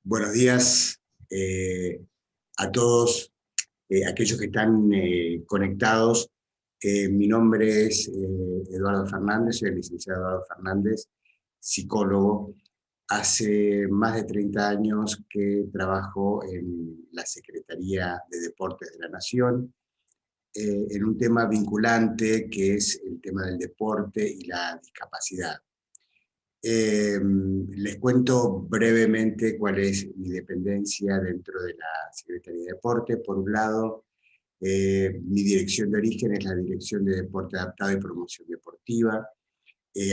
Buenos días a todos aquellos que están conectados. Mi nombre es Eduardo Fernández, soy el licenciado Eduardo Fernández, psicólogo. Hace más de 30 años que trabajo en la Secretaría de Deportes de la Nación, en un tema vinculante que es el tema del deporte y la discapacidad. Les cuento brevemente cuál es mi dependencia dentro de la Secretaría de Deporte. Por un lado, mi dirección de origen es la Dirección de Deporte Adaptado y Promoción Deportiva.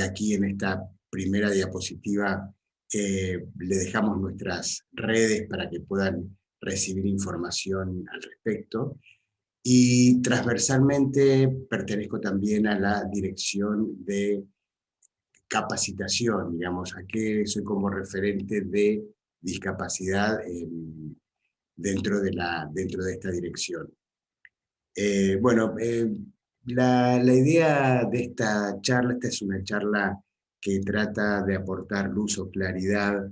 Aquí en esta primera diapositiva le dejamos nuestras redes para que puedan recibir información al respecto. Y transversalmente pertenezco también a la Dirección de Capacitación, digamos, a qué soy como referente de discapacidad dentro de esta dirección. Bueno, la idea de esta charla, esta es una charla que trata de aportar luz o claridad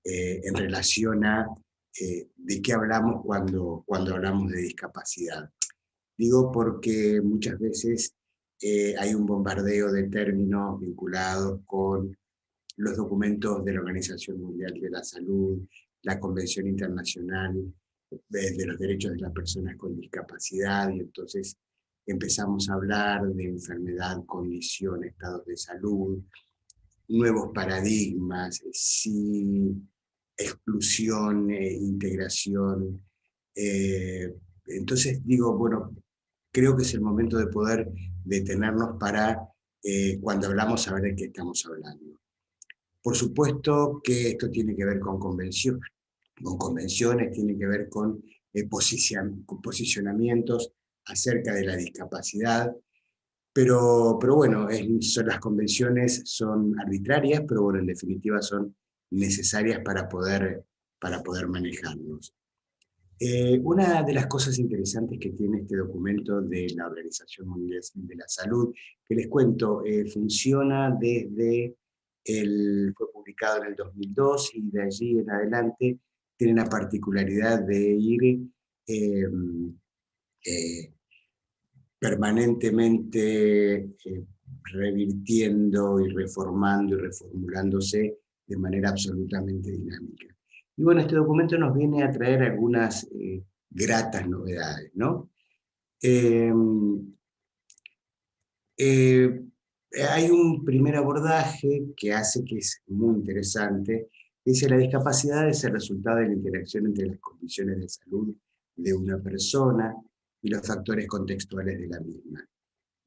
en relación a de qué hablamos cuando hablamos de discapacidad. Digo porque muchas veces hay un bombardeo de términos vinculados con los documentos de la Organización Mundial de la Salud, la Convención Internacional de los Derechos de las Personas con Discapacidad, y entonces empezamos a hablar de enfermedad, condición, estados de salud, nuevos paradigmas, sí, exclusión, integración. Entonces digo, bueno, creo que es el momento de poder detenernos para, cuando hablamos, saber de qué estamos hablando. Por supuesto que esto tiene que ver con convenciones, tiene que ver con posicionamientos acerca de la discapacidad, pero bueno, las convenciones son arbitrarias, pero bueno, en definitiva son necesarias para poder manejarnos. Una de las cosas interesantes que tiene este documento de la Organización Mundial de la Salud, que les cuento, fue publicado en el 2002 y de allí en adelante tiene la particularidad de ir eh, eh, permanentemente revirtiendo y reformando y reformulándose de manera absolutamente dinámica. Y bueno, este documento nos viene a traer algunas gratas novedades, ¿no? Eh, eh, Hay un primer abordaje que hace que es muy interesante. Dice, la discapacidad es el resultado de la interacción entre las condiciones de salud de una persona y los factores contextuales de la misma.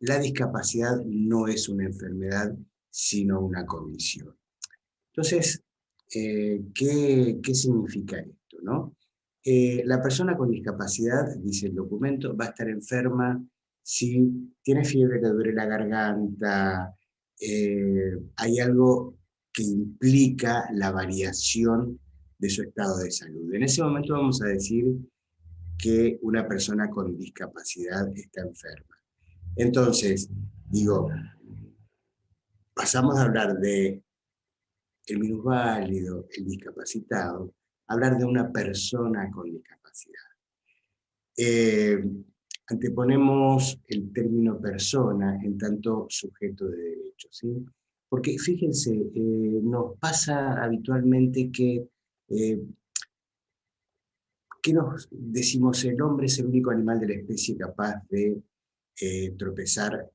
La discapacidad no es una enfermedad, sino una condición. Entonces, ¿qué significa esto, no? La persona con discapacidad, dice el documento, va a estar enferma si tiene fiebre, le duele la garganta, hay algo que implica la variación de su estado de salud. En ese momento vamos a decir que una persona con discapacidad está enferma. Entonces, digo, pasamos de hablar de el minusválido, el discapacitado, hablar de una persona con discapacidad. Eh, Anteponemos el término persona en tanto sujeto de derechos, ¿sí? Porque fíjense, nos pasa habitualmente eh, que nos decimos el hombre es el único animal de la especie capaz de tropezar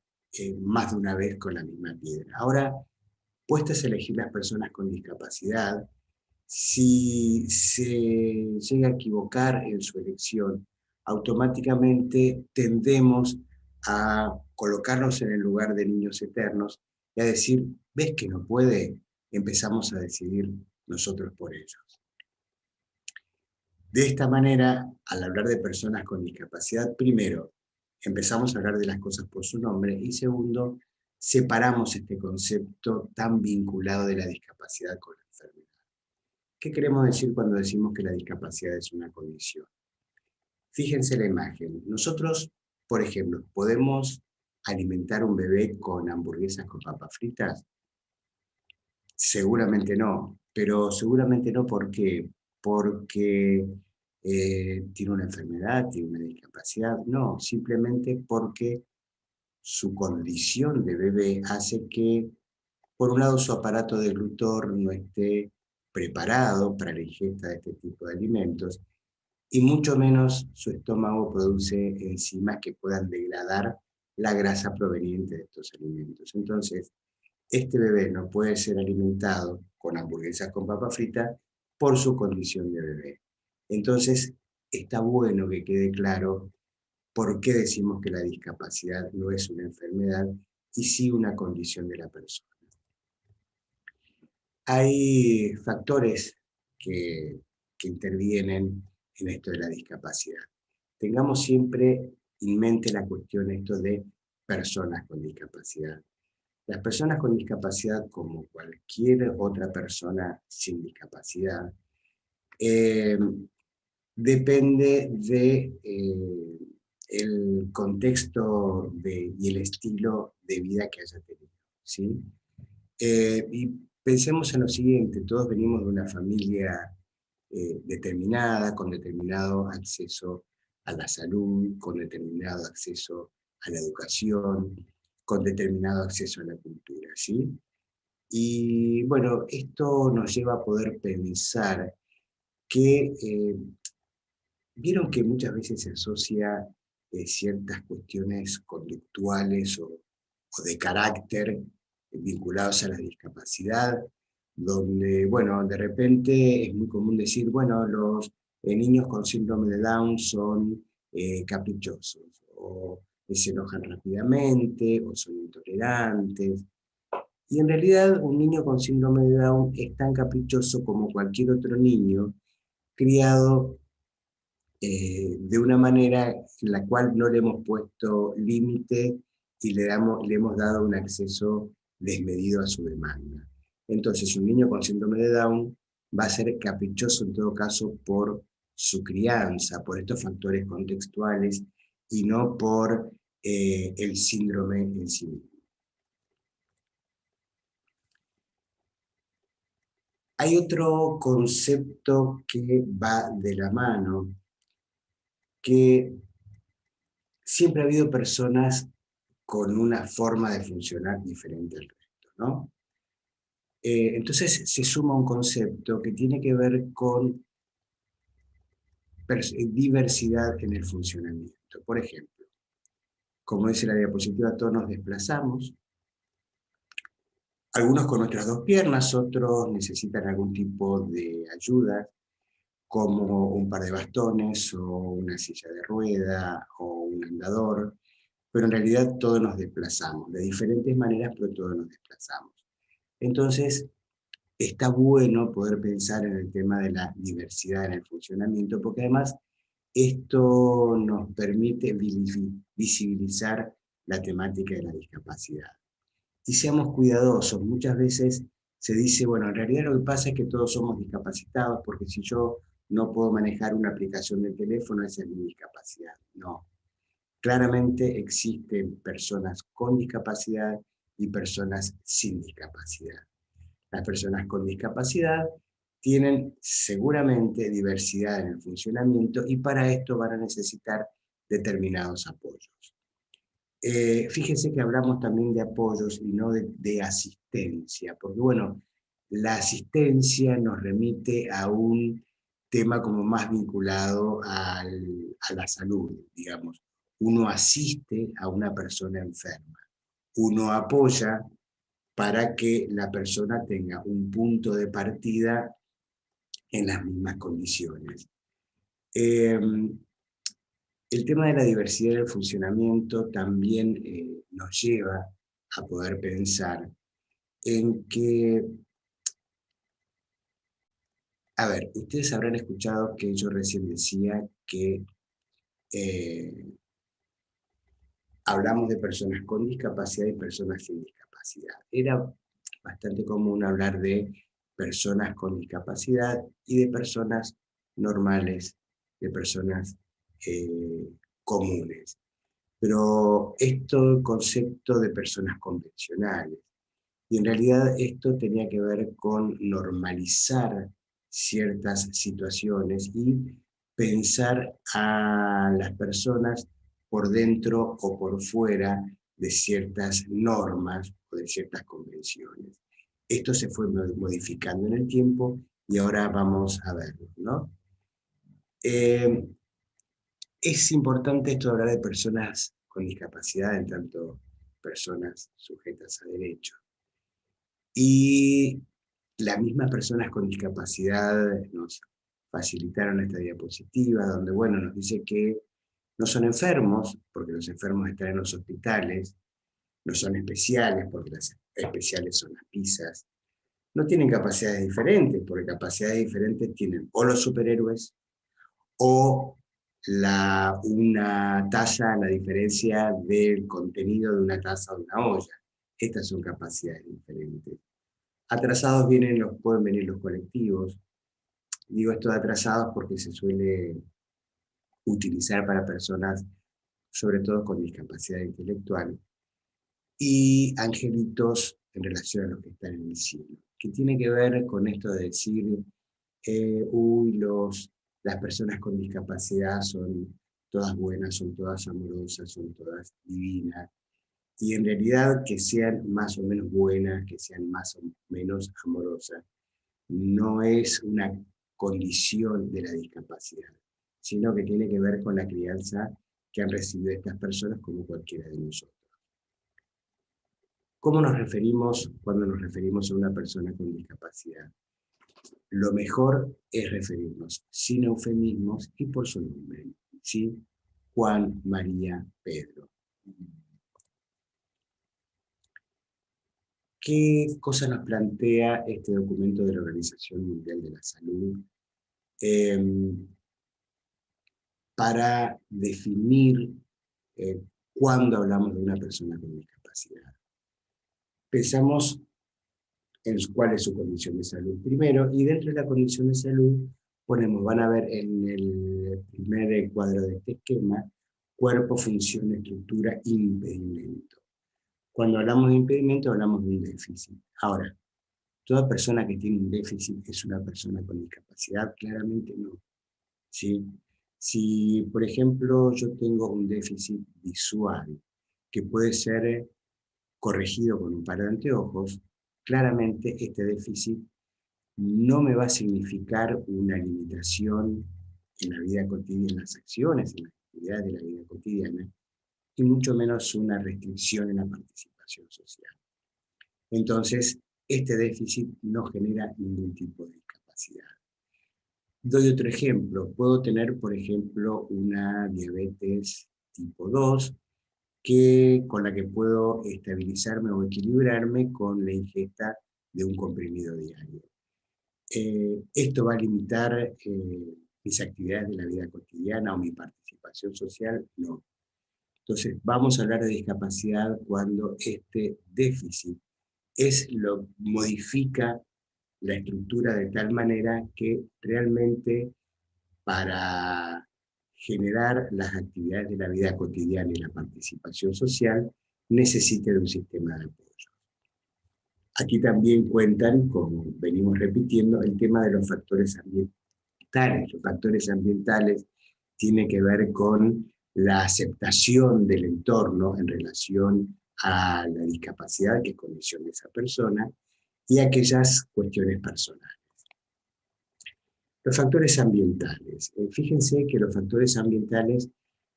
más de una vez con la misma piedra. Ahora, puestas a elegir las personas con discapacidad, si se llega a equivocar en su elección, automáticamente tendemos a colocarnos en el lugar de niños eternos y a decir, ¿ves que no puede? Empezamos a decidir nosotros por ellos. De esta manera, al hablar de personas con discapacidad, primero, empezamos a hablar de las cosas por su nombre y segundo, separamos este concepto tan vinculado de la discapacidad con la enfermedad. ¿Qué queremos decir cuando decimos que la discapacidad es una condición? Fíjense la imagen. Nosotros, por ejemplo, ¿podemos alimentar a un bebé con hamburguesas con papas fritas? Seguramente no, pero seguramente no, ¿por qué? porque tiene una enfermedad, tiene una discapacidad, no, simplemente porque su condición de bebé hace que, por un lado, su aparato deglutor no esté preparado para la ingesta de este tipo de alimentos, y mucho menos su estómago produce enzimas que puedan degradar la grasa proveniente de estos alimentos. Entonces, este bebé no puede ser alimentado con hamburguesas con papa frita por su condición de bebé. Entonces, está bueno que quede claro por qué decimos que la discapacidad no es una enfermedad y sí una condición de la persona. Hay factores que, que intervienen en esto de la discapacidad. Tengamos siempre en mente la cuestión esto de personas con discapacidad. Las personas con discapacidad, como cualquier otra persona sin discapacidad, eh, depende de el contexto y el estilo de vida que haya tenido, ¿sí? Y pensemos en lo siguiente, todos venimos de una familia determinada, con determinado acceso a la salud, con determinado acceso a la educación, con determinado acceso a la cultura, ¿sí? Y bueno, esto nos lleva a poder pensar que, vieron que muchas veces se asocia ciertas cuestiones conductuales o de carácter vinculados a la discapacidad, donde, bueno, de repente es muy común decir, bueno, los niños con síndrome de Down son caprichosos, o se enojan rápidamente, o son intolerantes. Y en realidad un niño con síndrome de Down es tan caprichoso como cualquier otro niño criado de una manera en la cual no le hemos puesto límite y le hemos dado un acceso desmedido a su demanda. Entonces, un niño con síndrome de Down va a ser caprichoso en todo caso por su crianza, por estos factores contextuales y no por el síndrome en sí mismo. Hay otro concepto que va de la mano, que siempre ha habido personas con una forma de funcionar diferente al resto, ¿no? Entonces se suma un concepto que tiene que ver con diversidad en el funcionamiento. Por ejemplo, como dice la diapositiva, todos nos desplazamos, algunos con nuestras dos piernas, otros necesitan algún tipo de ayuda, como un par de bastones o una silla de rueda o un andador, pero en realidad todos nos desplazamos, de diferentes maneras, pero todos nos desplazamos. Entonces, está bueno poder pensar en el tema de la diversidad en el funcionamiento, porque además esto nos permite visibilizar la temática de la discapacidad. Y seamos cuidadosos, muchas veces se dice, bueno, en realidad lo que pasa es que todos somos discapacitados, porque si yo no puedo manejar una aplicación de teléfono, esa es mi discapacidad. No, claramente existen personas con discapacidad y personas sin discapacidad. Las personas con discapacidad tienen seguramente diversidad en el funcionamiento y para esto van a necesitar determinados apoyos. Fíjense que hablamos también de apoyos y no de asistencia, porque bueno, la asistencia nos remite a un tema como más vinculado a la salud, digamos. Uno asiste a una persona enferma, uno apoya para que la persona tenga un punto de partida en las mismas condiciones. El tema de la diversidad del funcionamiento también nos lleva a poder pensar en que, a ver, ustedes habrán escuchado que yo recién decía que hablamos de personas con discapacidad y personas sin discapacidad. Era bastante común hablar de personas con discapacidad y de personas normales, de personas comunes. Pero esto el concepto de personas convencionales. Y en realidad esto tenía que ver con normalizar ciertas situaciones y pensar a las personas por dentro o por fuera de ciertas normas o de ciertas convenciones. Esto se fue modificando en el tiempo y ahora vamos a verlo, ¿no? Eh, es importante esto de hablar de personas con discapacidad, en tanto personas sujetas a derechos. Y las mismas personas con discapacidad nos facilitaron esta diapositiva, donde, bueno, nos dice que no son enfermos, porque los enfermos están en los hospitales, no son especiales, porque las especiales son las pizzas, no tienen capacidades diferentes, porque capacidades diferentes tienen o los superhéroes, o una taza, la diferencia del contenido de una taza o de una olla. Estas son capacidades diferentes. Atrasados pueden venir los colectivos. Digo esto de atrasados porque se suele utilizar para personas, sobre todo con discapacidad intelectual, y angelitos en relación a los que están en el cielo, que tiene que ver con esto de decir, las personas con discapacidad son todas buenas, son todas amorosas, son todas divinas, y en realidad que sean más o menos buenas, que sean más o menos amorosas, no es una condición de la discapacidad, sino que tiene que ver con la crianza que han recibido estas personas como cualquiera de nosotros. ¿Cómo nos referimos cuando nos referimos a una persona con discapacidad? Lo mejor es referirnos sin eufemismos y por su nombre, ¿sí? Juan, María, Pedro. ¿Qué cosa nos plantea este documento de la Organización Mundial de la Salud para definir cuándo hablamos de una persona con discapacidad? Pensamos en cuál es su condición de salud primero, y dentro de la condición de salud van a ver en el primer cuadro de este esquema, cuerpo, función, estructura, impedimento. Cuando hablamos de impedimento hablamos de un déficit. Ahora, ¿toda persona que tiene un déficit es una persona con discapacidad? Claramente no. ¿Sí? Si, por ejemplo, yo tengo un déficit visual que puede ser corregido con un par de anteojos, claramente este déficit no me va a significar una limitación en la vida cotidiana, en las acciones, en las actividades de la vida cotidiana, y mucho menos una restricción en la participación social. Entonces, este déficit no genera ningún tipo de discapacidad. Doy otro ejemplo. Puedo tener, por ejemplo, una diabetes tipo 2, con la que puedo estabilizarme o equilibrarme con la ingesta de un comprimido diario. ¿Esto va a limitar mis actividades de la vida cotidiana o mi participación social? No. Entonces, vamos a hablar de discapacidad cuando este déficit modifica la estructura de tal manera que realmente para generar las actividades de la vida cotidiana y la participación social necesite de un sistema de apoyo. Aquí también cuentan, como venimos repitiendo, el tema de los factores ambientales. Los factores ambientales tienen que ver con la aceptación del entorno en relación a la discapacidad, que es condición de esa persona, y aquellas cuestiones personales. Los factores ambientales. Fíjense que los factores ambientales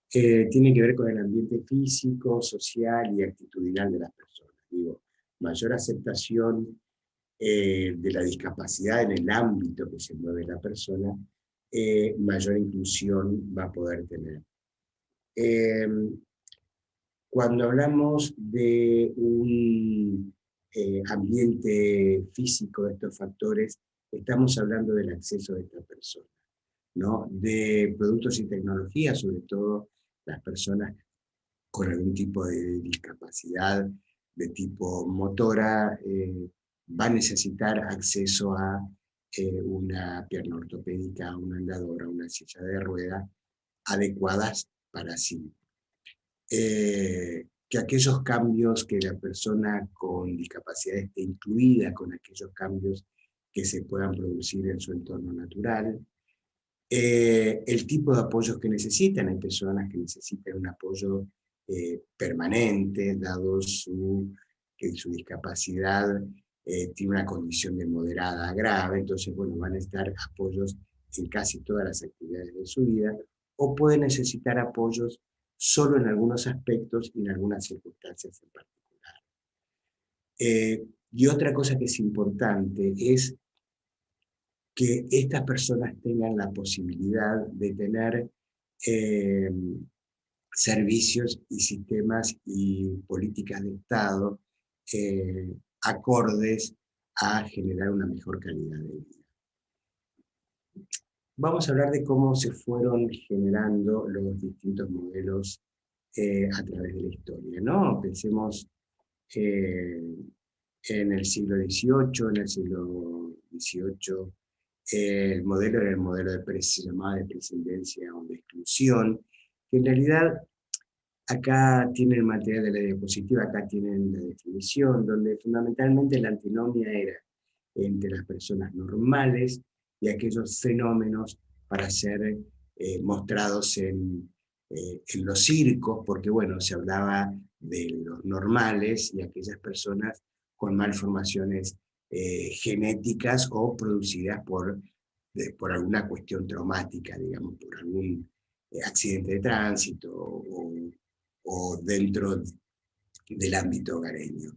tienen que ver con el ambiente físico, social y actitudinal de las personas. Digo, mayor aceptación de la discapacidad en el ámbito que se mueve la persona, mayor inclusión va a poder tener. Cuando hablamos de un ambiente físico de estos factores, estamos hablando del acceso de esta persona, ¿no? De productos y tecnologías, sobre todo las personas con algún tipo de discapacidad de tipo motora, va a necesitar acceso a una pierna ortopédica, una andadora, una silla de ruedas adecuadas para sí. Que aquellos cambios, que la persona con discapacidad esté incluida con aquellos cambios que se puedan producir en su entorno natural, el tipo de apoyos que necesitan. Hay personas que necesitan un apoyo permanente, dado que su discapacidad tiene una condición de moderada a grave, entonces bueno, van a necesitar apoyos en casi todas las actividades de su vida, o pueden necesitar apoyos solo en algunos aspectos y en algunas circunstancias en particular. Y otra cosa que es importante es que estas personas tengan la posibilidad de tener eh, servicios y sistemas y políticas de Estado acordes a generar una mejor calidad de vida. Vamos a hablar de cómo se fueron generando los distintos modelos a través de la historia, ¿no? Pensemos en el siglo XVIII, en el siglo XVIII, el modelo era el modelo se llamaba de presidencia o de exclusión, que en realidad acá tienen el material de la diapositiva, acá tienen la definición, donde fundamentalmente la antinomia era entre las personas normales y aquellos fenómenos para ser mostrados en los circos, porque bueno, se hablaba de los normales y aquellas personas con malformaciones genéticas o producidas por alguna cuestión traumática, digamos, por algún accidente de tránsito o dentro del ámbito hogareño.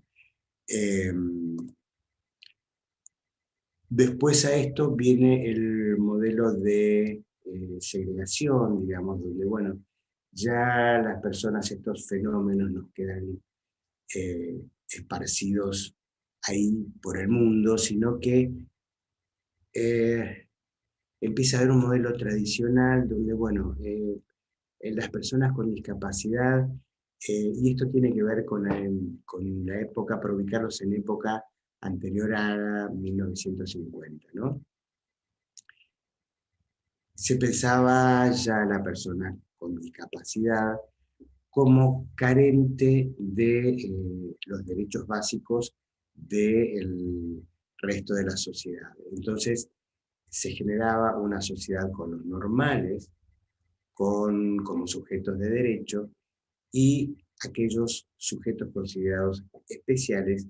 Después a esto viene el modelo de segregación, digamos, donde, bueno, ya las personas, estos fenómenos nos quedan esparcidos ahí por el mundo, sino que empieza a haber un modelo tradicional donde, bueno, en las personas con discapacidad, y esto tiene que ver con la época, para ubicarlos en época anterior a 1950, ¿no? Se pensaba ya la persona con discapacidad como carente de los derechos básicos del resto de la sociedad. Entonces se generaba una sociedad con los normales, como sujetos de derecho, y aquellos sujetos considerados especiales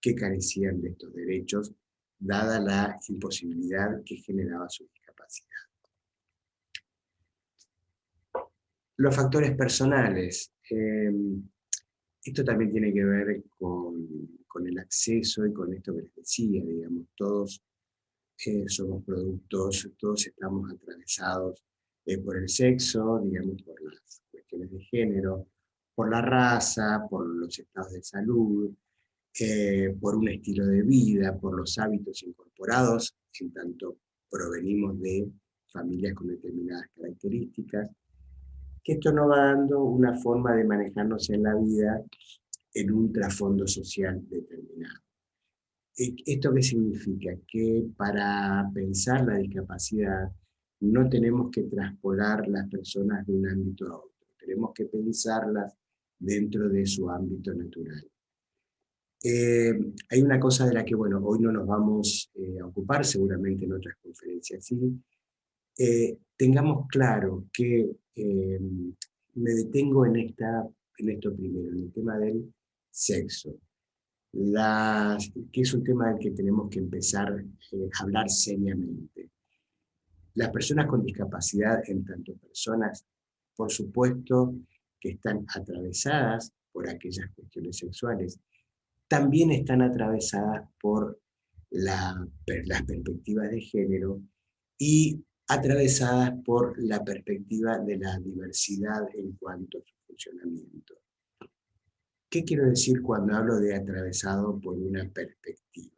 que carecían de estos derechos, dada la imposibilidad que generaba su discapacidad. Los factores personales. Esto también tiene que ver con el acceso y con esto que les decía, digamos, todos somos productos, todos estamos atravesados por el sexo, digamos, por las cuestiones de género, por la raza, por los estados de salud, por un estilo de vida, por los hábitos incorporados, en tanto provenimos de familias con determinadas características, que esto nos va dando una forma de manejarnos en la vida en un trasfondo social determinado. ¿Esto qué significa? Que para pensar la discapacidad no tenemos que traspolar las personas de un ámbito a otro, tenemos que pensarlas dentro de su ámbito natural. Hay una cosa de la que, bueno, hoy no nos vamos a ocupar, seguramente en otras conferencias sí. Tengamos claro que me detengo en esto primero, en el tema del sexo, que es un tema del que tenemos que empezar a hablar seriamente. Las personas con discapacidad, en tanto personas, por supuesto, que están atravesadas por aquellas cuestiones sexuales, también están atravesadas por las perspectivas de género y atravesadas por la perspectiva de la diversidad en cuanto a su funcionamiento. ¿Qué quiero decir cuando hablo de atravesado por una perspectiva?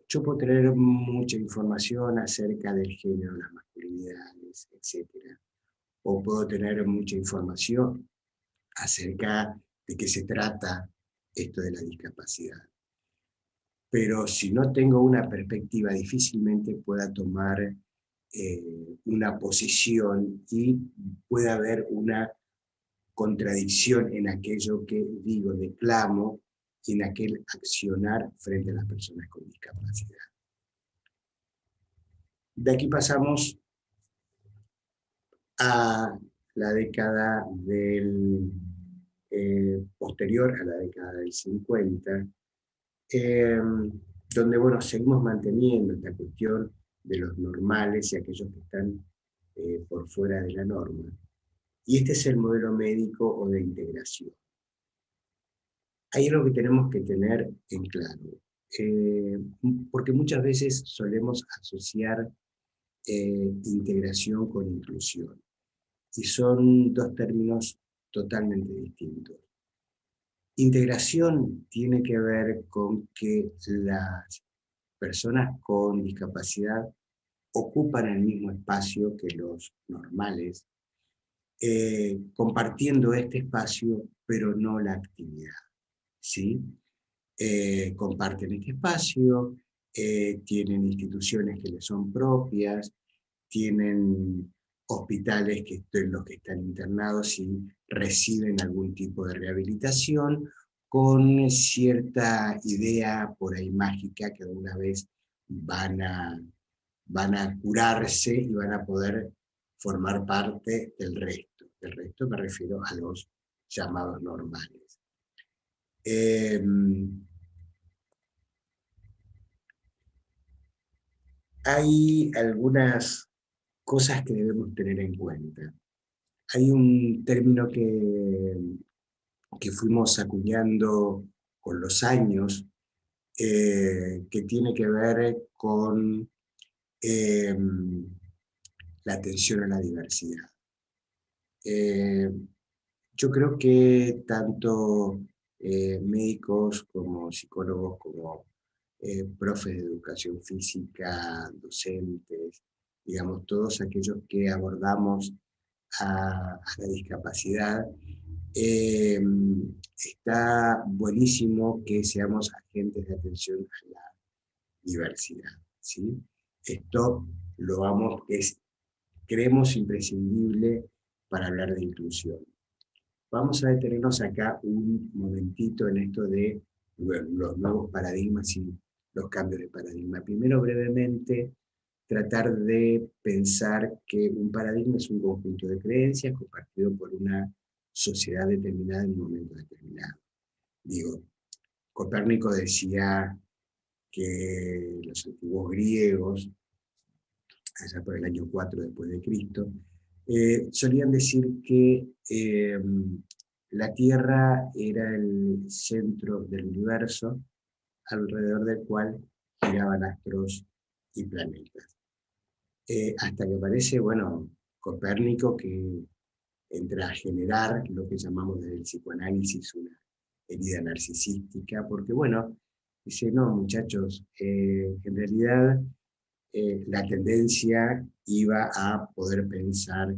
Yo puedo tener mucha información acerca del género, las masculinidades, etc. O puedo tener mucha información acerca de qué se trata esto de la discapacidad. Pero si no tengo una perspectiva, difícilmente pueda tomar una posición y pueda haber una contradicción en aquello que digo, declamo, y en aquel accionar frente a las personas con discapacidad. De aquí pasamos a la década posterior a la década del 50, donde bueno, seguimos manteniendo esta cuestión de los normales y aquellos que están por fuera de la norma. Y este es el modelo médico o de integración. Hay algo que tenemos que tener en claro, porque muchas veces solemos asociar integración con inclusión, y son dos términos totalmente distintos. Integración tiene que ver con que las personas con discapacidad ocupan el mismo espacio que los normales, compartiendo este espacio, pero no la actividad, ¿sí? Comparten este espacio, tienen instituciones que les son propias, tienen hospitales en los que están internados y reciben algún tipo de rehabilitación, con cierta idea por ahí mágica que alguna vez van a curarse y van a poder formar parte del resto. Del resto me refiero a los llamados normales. Hay algunas cosas que debemos tener en cuenta. Hay un término que fuimos acuñando con los años, que tiene que ver con la atención a la diversidad. Yo creo que tanto médicos como psicólogos, como profes de educación física, docentes, digamos, todos aquellos que abordamos a la discapacidad, está buenísimo que seamos agentes de atención a la diversidad, ¿sí? Esto creemos imprescindible para hablar de inclusión. Vamos a detenernos acá un momentito en esto de los nuevos paradigmas y los cambios de paradigma. Primero, brevemente, tratar de pensar que un paradigma es un conjunto de creencias compartido por una sociedad determinada en un momento determinado. Digo, Copérnico decía que los antiguos griegos, allá por el año 4 después de Cristo, solían decir que la Tierra era el centro del universo, alrededor del cual giraban astros y planetas. Hasta que aparece, bueno, Copérnico, que entra a generar lo que llamamos desde el psicoanálisis una herida narcisística, porque bueno, dice, no muchachos, en realidad la tendencia iba a poder pensar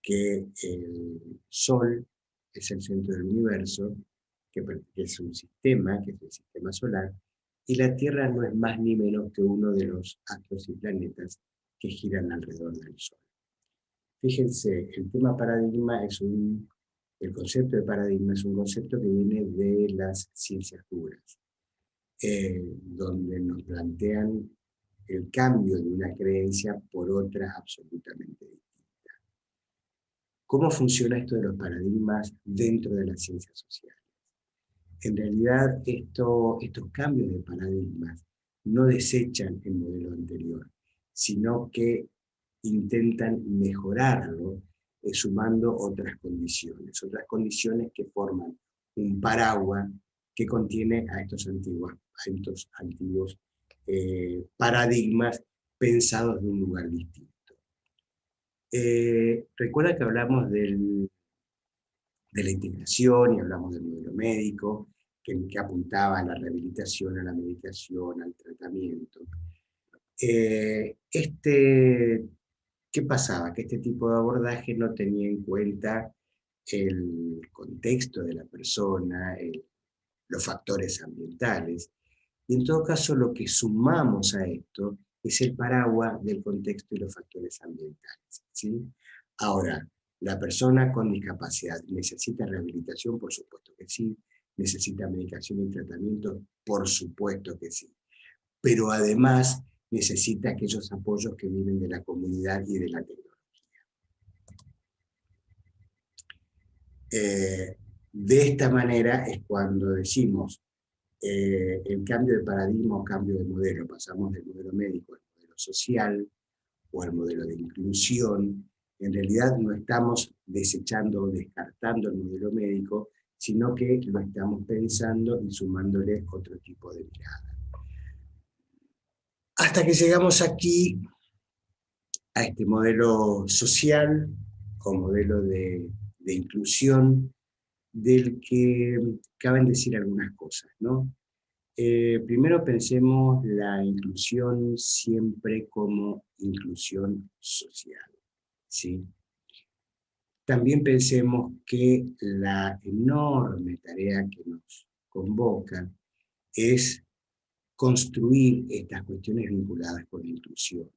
que el Sol es el centro del universo, que es un sistema, que es el sistema solar, y la Tierra no es más ni menos que uno de los astros y planetas que giran alrededor del Sol. Fíjense, el concepto de paradigma es un concepto que viene de las ciencias duras, donde nos plantean el cambio de una creencia por otra absolutamente distinta. ¿Cómo funciona esto de los paradigmas dentro de las ciencias sociales? En realidad, estos cambios de paradigmas no desechan el modelo anterior, sino que intentan mejorarlo sumando otras condiciones que forman un paraguas que contiene a estos antiguos paradigmas pensados de un lugar distinto. Recuerda que hablamos de la integración y hablamos del modelo médico, que apuntaba a la rehabilitación, a la medicación, al tratamiento. ¿Qué pasaba? Que este tipo de abordaje no tenía en cuenta el contexto de la persona, los factores ambientales, y en todo caso lo que sumamos a esto es el paraguas del contexto y los factores ambientales, ¿sí? Ahora, ¿la persona con discapacidad necesita rehabilitación? Por supuesto que sí. ¿Necesita medicación y tratamiento? Por supuesto que sí. Pero además necesita aquellos apoyos que vienen de la comunidad y de la tecnología. De esta manera es cuando decimos el cambio de paradigma o cambio de modelo. Pasamos del modelo médico al modelo social o al modelo de inclusión. En realidad no estamos desechando o descartando el modelo médico, sino que lo estamos pensando y sumándole otro tipo de mirada. Hasta que llegamos aquí a este modelo social o modelo de inclusión, del que caben decir algunas cosas, ¿no? Primero pensemos la inclusión siempre como inclusión social, ¿sí? También pensemos que la enorme tarea que nos convoca es construir estas cuestiones vinculadas con la inclusión.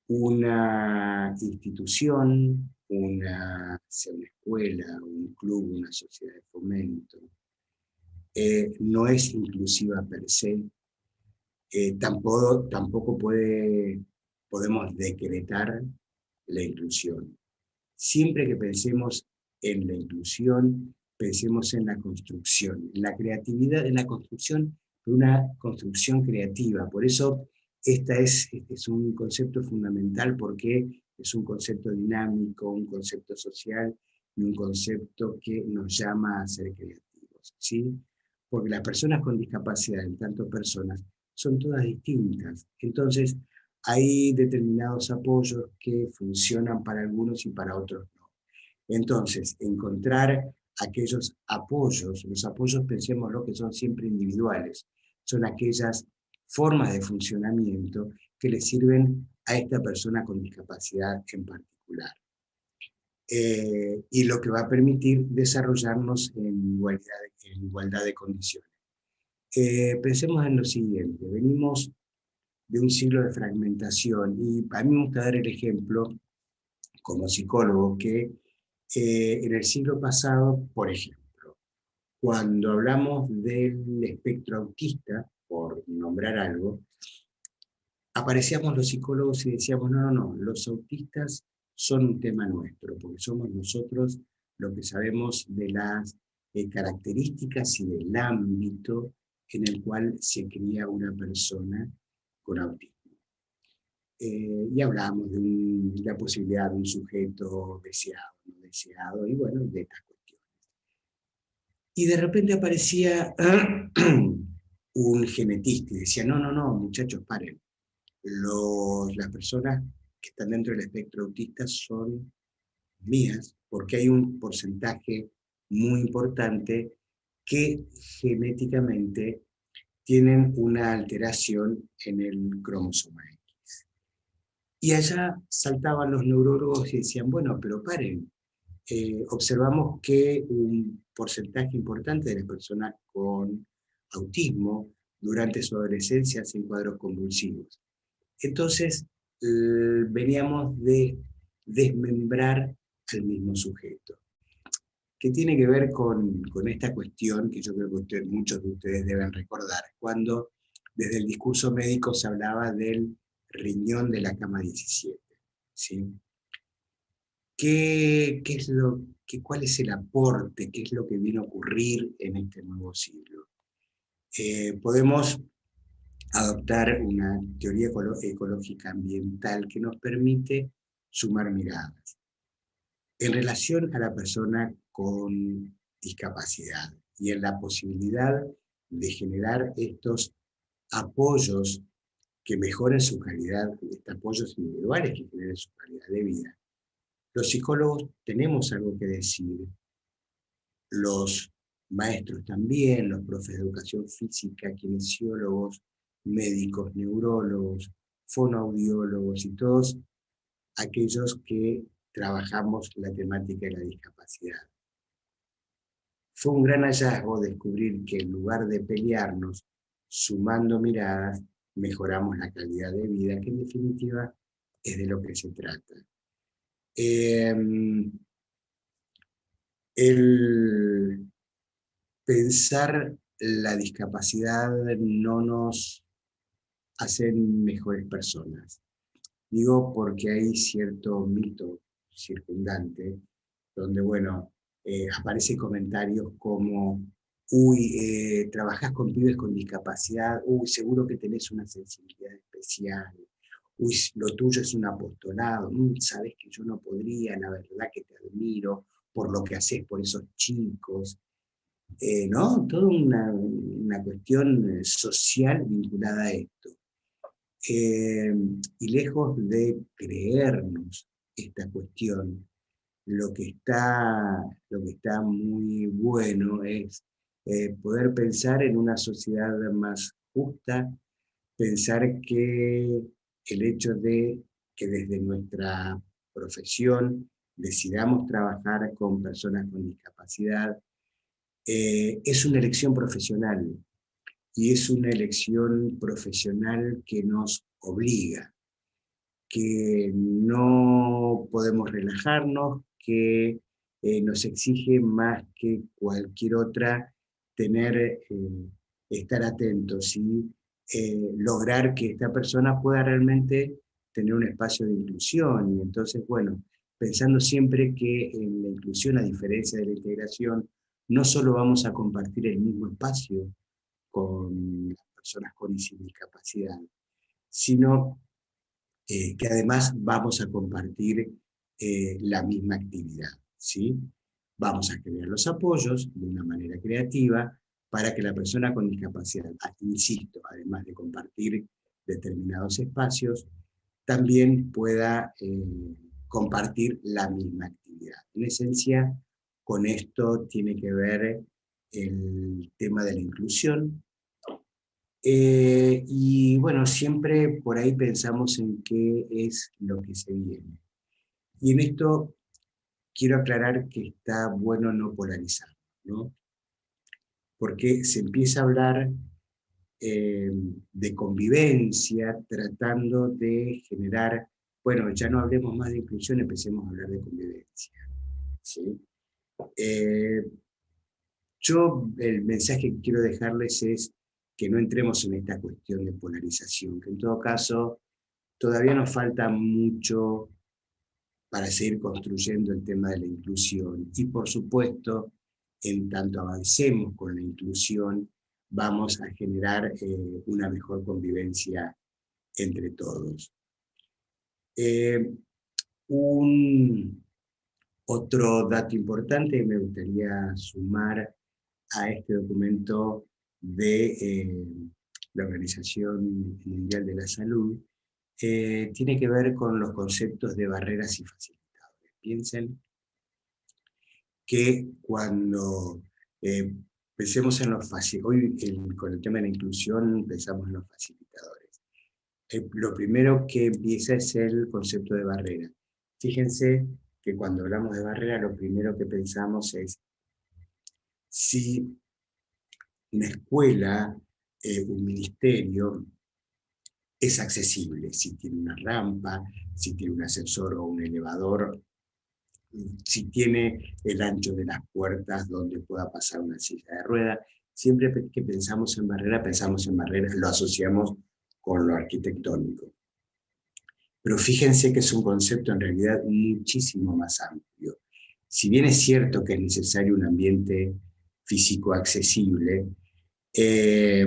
Una institución, sea una escuela, un club, una sociedad de fomento, no es inclusiva per se, tampoco podemos decretar la inclusión. Siempre que pensemos en la inclusión, pensemos en la construcción, en la creatividad, en la construcción de una construcción creativa. Por eso este es un concepto fundamental, porque es un concepto dinámico, un concepto social y un concepto que nos llama a ser creativos, ¿sí? Porque las personas con discapacidad, en tanto personas, son todas distintas. Entonces, hay determinados apoyos que funcionan para algunos y para otros no. Entonces, encontrar aquellos apoyos, los apoyos pensémoslo que son siempre individuales, son aquellas formas de funcionamiento que le sirven a esta persona con discapacidad en particular. Y lo que va a permitir desarrollarnos en igualdad de condiciones. Pensemos en lo siguiente, venimos de un siglo de fragmentación y a mí me gusta dar el ejemplo como psicólogo que en el siglo pasado, por ejemplo, cuando hablamos del espectro autista, por nombrar algo, aparecíamos los psicólogos y decíamos, no, no, no, los autistas son un tema nuestro, porque somos nosotros los que sabemos de las características y del ámbito en el cual se cría una persona con autismo. Y hablamos de la posibilidad de un sujeto deseado, no deseado, y bueno, de estas cuestiones. Y de repente aparecía un genetista y decía, no, no, no, muchachos, paren. Las personas que están dentro del espectro autista son mías, porque hay un porcentaje muy importante que genéticamente tienen una alteración en el cromosoma X. Y allá saltaban los neurólogos y decían, bueno, pero paren, observamos que un porcentaje importante de las personas con autismo durante su adolescencia hacen cuadros convulsivos. Entonces, veníamos de desmembrar al mismo sujeto, que tiene que ver con esta cuestión que yo creo que muchos de ustedes deben recordar, cuando desde el discurso médico se hablaba del riñón de la cama 17. ¿Sí? ¿Cuál es el aporte? ¿Qué es lo que viene a ocurrir en este nuevo siglo? Podemos adoptar una teoría ecológica ambiental que nos permite sumar miradas en relación a la persona con discapacidad y en la posibilidad de generar estos apoyos que mejoren su calidad, estos apoyos individuales que generen su calidad de vida. Los psicólogos tenemos algo que decir, los maestros también, los profes de educación física, kinesiólogos, médicos, neurólogos, fonoaudiólogos y todos aquellos que trabajamos la temática de la discapacidad. Fue un gran hallazgo descubrir que en lugar de pelearnos, sumando miradas, mejoramos la calidad de vida, que en definitiva es de lo que se trata. pensar la discapacidad no nos hace mejores personas. Digo porque hay cierto mito circundante donde, bueno, aparecen comentarios como, uy, trabajás con pibes con discapacidad, uy, seguro que tenés una sensibilidad especial, uy, lo tuyo es un apostolado, sabes que yo no podría, la verdad que te admiro por lo que haces por esos chicos, ¿no? Toda una cuestión social vinculada a esto. Y lejos de creernos esta cuestión, lo que está muy bueno es poder pensar en una sociedad más justa, pensar que el hecho de que desde nuestra profesión decidamos trabajar con personas con discapacidad es una elección profesional y es una elección profesional que nos obliga, que no podemos relajarnos, que nos exige más que cualquier otra tener, estar atentos y lograr que esta persona pueda realmente tener un espacio de inclusión. Y entonces, bueno, pensando siempre que en la inclusión, a diferencia de la integración, no solo vamos a compartir el mismo espacio con las personas con y sin discapacidad, sino que además vamos a compartir la misma actividad, ¿sí? Vamos a crear los apoyos de una manera creativa para que la persona con discapacidad, insisto, además de compartir determinados espacios, también pueda compartir la misma actividad. En esencia, con esto tiene que ver el tema de la inclusión, y bueno, siempre por ahí pensamos en qué es lo que se viene. Y en esto quiero aclarar que está bueno no polarizar, ¿no? Porque se empieza a hablar de convivencia, tratando de generar, bueno, ya no hablemos más de inclusión, empecemos a hablar de convivencia, ¿sí? Eh, Yo el mensaje que quiero dejarles es que no entremos en esta cuestión de polarización, que en todo caso todavía nos falta mucho para seguir construyendo el tema de la inclusión. Y por supuesto, en tanto avancemos con la inclusión, vamos a generar una mejor convivencia entre todos. Eh, un otro dato importante que me gustaría sumar a este documento de la Organización Mundial de la Salud tiene que ver con los conceptos de barreras y facilitadores. Piensen que cuando pensemos en los facilitadores, hoy con el tema de la inclusión pensamos en los facilitadores. Lo primero que empieza es el concepto de barrera. Fíjense que cuando hablamos de barrera, lo primero que pensamos es si una escuela, un ministerio, es accesible, si tiene una rampa, si tiene un ascensor o un elevador, si tiene el ancho de las puertas donde pueda pasar una silla de ruedas. Siempre que pensamos en barreras, lo asociamos con lo arquitectónico. Pero fíjense que es un concepto en realidad muchísimo más amplio. Si bien es cierto que es necesario un ambiente físico accesible, eh,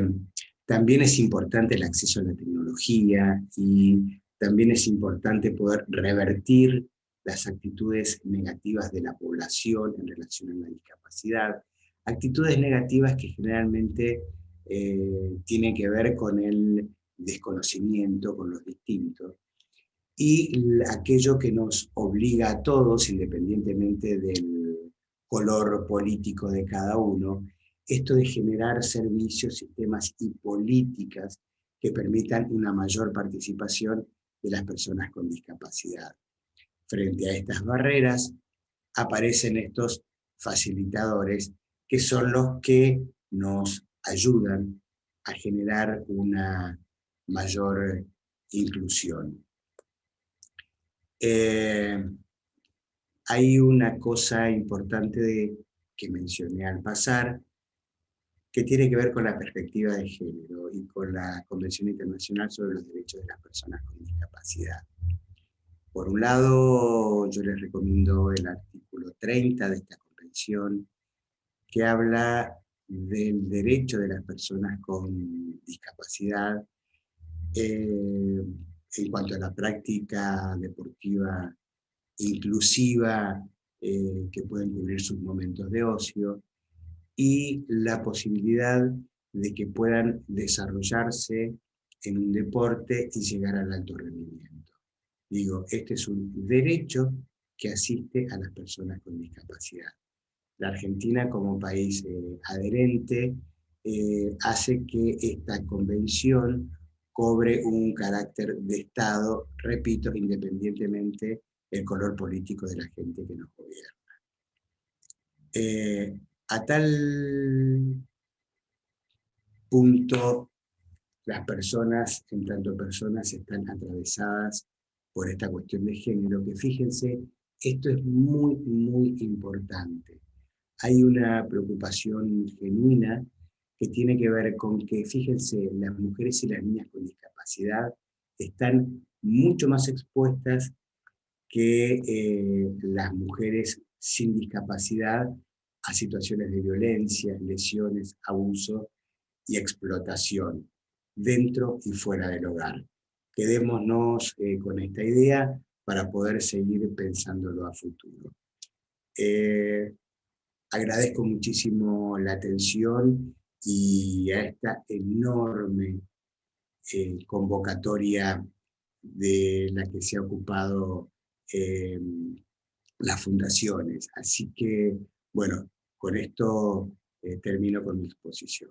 también es importante el acceso a la tecnología y también es importante poder revertir las actitudes negativas de la población en relación a la discapacidad, actitudes negativas que generalmente tienen que ver con el desconocimiento, con los distintos, y aquello que nos obliga a todos, independientemente del color político de cada uno, esto de generar servicios, sistemas y políticas que permitan una mayor participación de las personas con discapacidad. Frente a estas barreras, aparecen estos facilitadores que son los que nos ayudan a generar una mayor inclusión. Eh, Hay una cosa importante que mencioné al pasar, que tiene que ver con la perspectiva de género y con la Convención Internacional sobre los Derechos de las Personas con Discapacidad. Por un lado, yo les recomiendo el artículo 30 de esta convención, que habla del derecho de las personas con discapacidad en cuanto a la práctica deportiva inclusiva, que pueden cubrir sus momentos de ocio, y la posibilidad de que puedan desarrollarse en un deporte y llegar al alto rendimiento. Digo, este es un derecho que asiste a las personas con discapacidad. La Argentina, como país adherente, hace que esta convención cobre un carácter de Estado, repito, independientemente del color político de la gente que nos gobierna. A tal punto, las personas, en tanto personas, están atravesadas por esta cuestión de género, que fíjense, esto es muy, muy importante. Hay una preocupación genuina que tiene que ver con que, fíjense, las mujeres y las niñas con discapacidad están mucho más expuestas que las mujeres sin discapacidad a situaciones de violencia, lesiones, abuso y explotación, dentro y fuera del hogar. Quedémonos con esta idea para poder seguir pensándolo a futuro. Agradezco muchísimo la atención y a esta enorme convocatoria de la que se ha ocupado eh, las fundaciones. Así que, bueno, con esto termino con mi exposición.